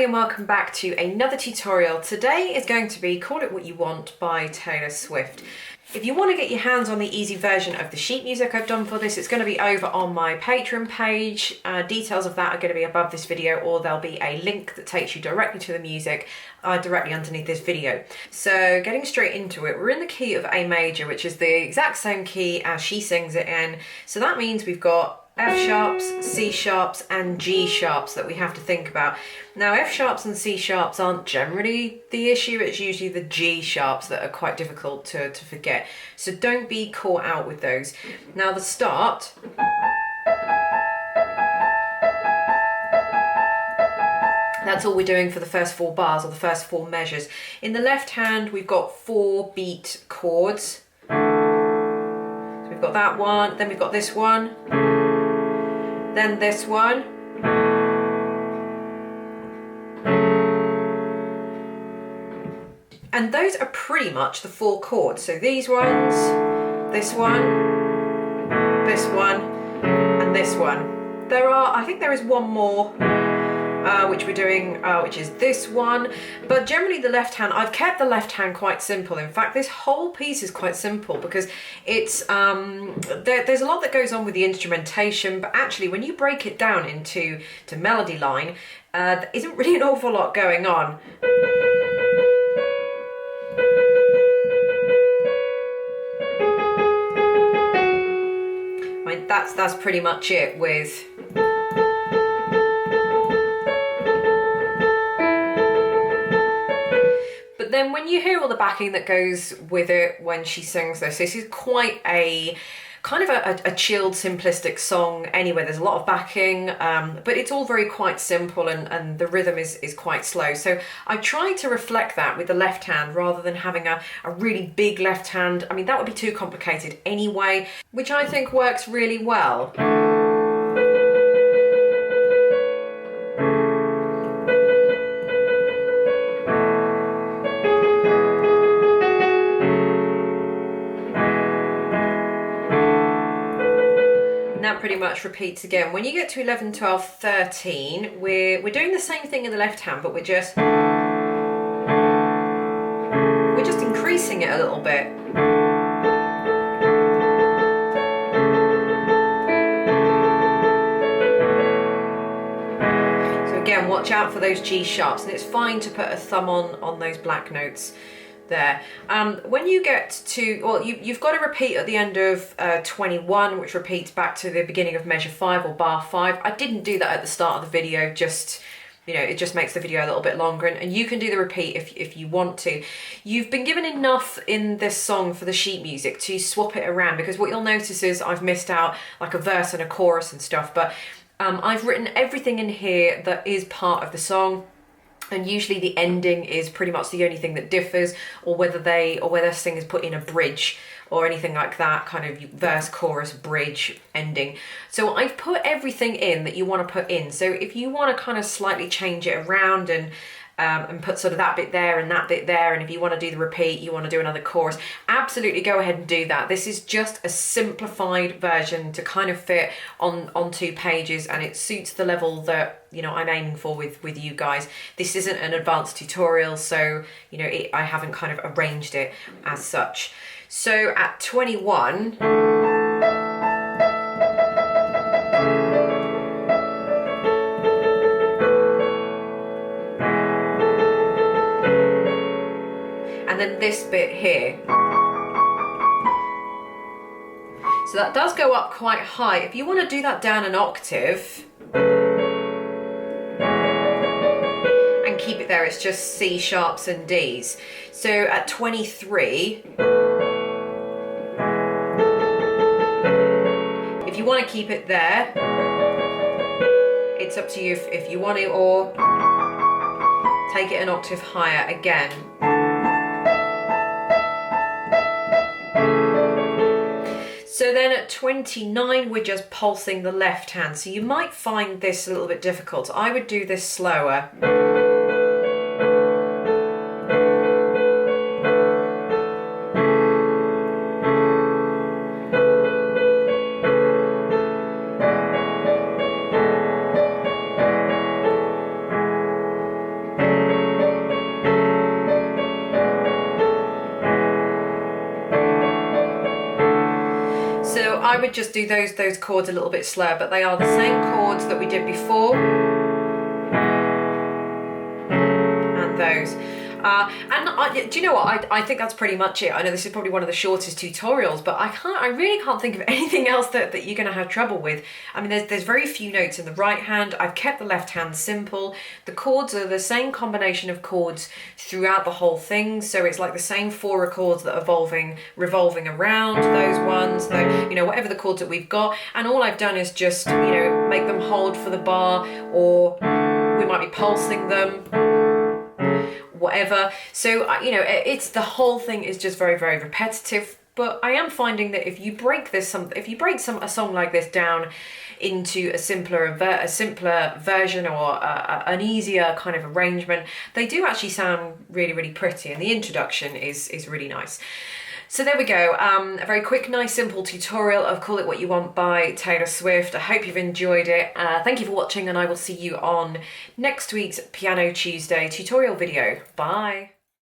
everybody and welcome back to another tutorial. Today is going to be Call It What You Want by Taylor Swift. If you want to get your hands on the easy version of the sheet music I've done for this, it's going to be over on my Patreon page. Details of that are going to be above this video, or there'll be a link that takes you directly to the music directly underneath this video. So getting straight into it, we're in the key of A major, which is the exact same key as she sings it in. So that means we've got F sharps, C sharps and G sharps that we have to think about. Now F sharps and C sharps aren't generally the issue, it's usually the G sharps that are quite difficult to forget. So don't be caught out with those. Now the start, that's all we're doing for the first 4 bars or the first 4 measures. In the left hand we've got 4 beat chords. So we've got that one, then we've got this one, then this one, and those are pretty much the 4 chords. So these ones, this one, and this one. There are, I think there is one more which we're doing, which is this one, but generally the left hand, I've kept the left hand quite simple. In fact, this whole piece is quite simple because it's there's a lot that goes on with the instrumentation, but actually when you break it down into melody line, there isn't really an awful lot going on. I mean, that's pretty much it with then when you hear all the backing that goes with it when she sings this is quite a kind of a chilled, simplistic song anyway. There's a lot of backing, but it's all quite simple, and the rhythm is quite slow. So I tried to reflect that with the left hand rather than having a really big left hand. I mean, that would be too complicated anyway, which I think works really well. Pretty much repeats again. When you get to 11, 12, 13, we're doing the same thing in the left hand, but we're just increasing it a little bit. So again, watch out for those G sharps, and it's fine to put a thumb on those black notes there. When you get to, well, you've got to repeat at the end of 21, which repeats back to the beginning of measure 5 or bar 5. I didn't do that at the start of the video, just, you know, it just makes the video a little bit longer, and you can do the repeat if you want to. You've been given enough in this song for the sheet music to swap it around, because what you'll notice is I've missed out like a verse and a chorus and stuff, but I've written everything in here that is part of the song. And usually the ending is pretty much the only thing that differs, or whether singers put in a bridge or anything like that, kind of verse, chorus, bridge, ending. So I've put everything in that you want to put in. So if you want to kind of slightly change it around and put sort of that bit there and that bit there, and if you want to do the repeat, you want to do another chorus, absolutely go ahead and do that. This is just a simplified version to kind of fit on 2 pages, and it suits the level that, you know, I'm aiming for with you guys. This isn't an advanced tutorial, so, you know, I haven't kind of arranged it as such. So at 21, and then this bit here. So that does go up quite high. If you want to do that down an octave and keep it there, it's just C sharps and Ds. So at 23, if you want to keep it there, it's up to you if you want to, or take it an octave higher again. So then at 29, we're just pulsing the left hand. So you might find this a little bit difficult. I would do this slower. I would just do those chords a little bit slower, but they are the same chords that we did before. And those. Do you know what? I think that's pretty much it. I know this is probably one of the shortest tutorials, but I really can't think of anything else that you're going to have trouble with. I mean, there's very few notes in the right hand. I've kept the left hand simple. The chords are the same combination of chords throughout the whole thing, so it's like the same 4 chords that are revolving around those ones, you know, whatever the chords that we've got. And all I've done is just, you know, make them hold for the bar, or we might be pulsing them, whatever. So you know, it's the whole thing is just very, very repetitive. But I am finding that if you break a song like this down into a simpler version, or an easier kind of arrangement, they do actually sound really, really pretty, and the introduction is really nice. So there we go, a very quick, nice, simple tutorial of Call It What You Want by Taylor Swift. I hope you've enjoyed it. Thank you for watching, and I will see you on next week's Piano Tuesday tutorial video. Bye.